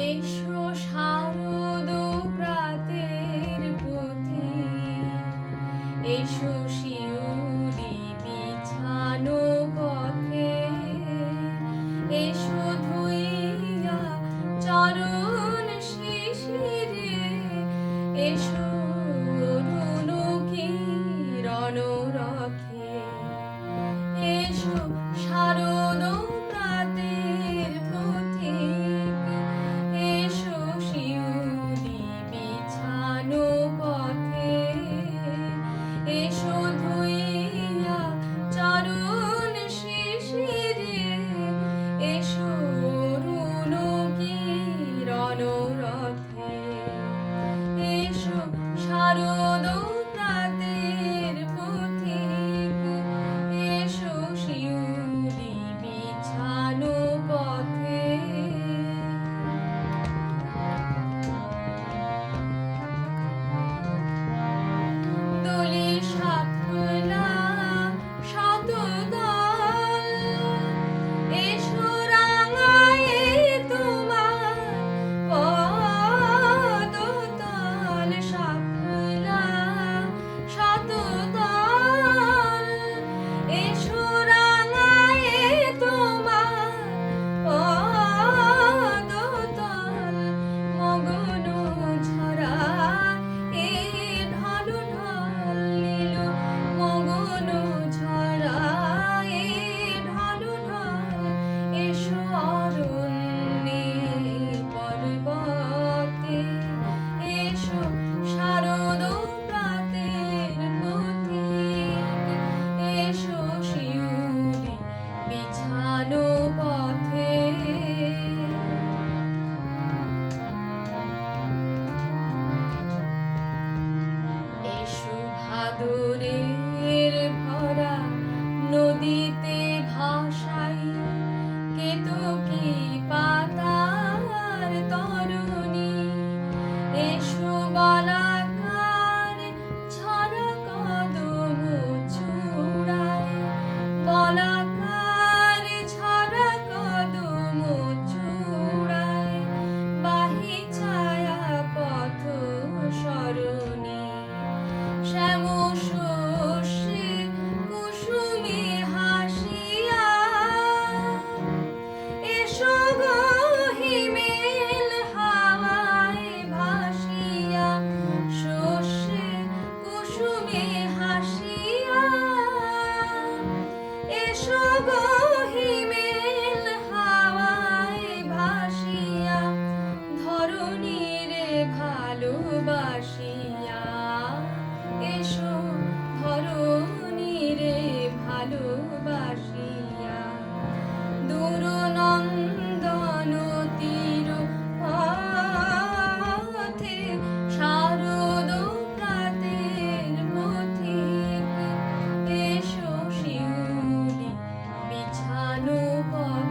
এসো শারদ প্রাতের পথে, এসো শিউলি বিছানো পথে, এসো ধুইয়া চরণ শিশিরে, এসো ধুনু কিরণ রথে, এসো শারদ প্রাতের পথিক, এসো শিউলি বিছানো পথে, এসো ধুইয়া চরণ শিশিরে, এসো ধুনু কিরণ রথে, এসো শারদ প্রাতের পথিক, এসো শিউলি বিছানো পথে। দোলে শাপলা শতদল, এসো রাঙায়ে তোমার পদতল। শাপলা শতদল, এসো রাঙায়ে তোমার পদতল। মগন ঝরা এ ঢল ঢল নীল, মগন ঝরা এ ঢল ঢল। এসো অরণ্যে পর্বতে, এসো শারদ প্রাতের পথিক, এসো শিউলি বিছানো পথে। এসো ভাদরের ভরা নদীতে ভাসাই, কেতকী পাতার তরুণী, এসো বলাকার ঝরা কদম চূড়ায়, বলাকার ঝরা কদম চূড়ায়, বাহি ছায়া পথ সরণী। শ্যাম শস্যে কুসুমে হাসিয়া, এসো গো হিমেল হাওয়ায় ভাসিয়া, শস্যে কুসুমে হাসিয়া, এসো গো হিমেল হাওয়ায় ভাসিয়া, ধরণীরে ভালোবাসিয়া, এসো ধরণীরে ভালোবাসিয়া। দূরনন্দন তীর পথে, শারদ প্রাতের পথিক, এসো শিউলি বিছানো পথে।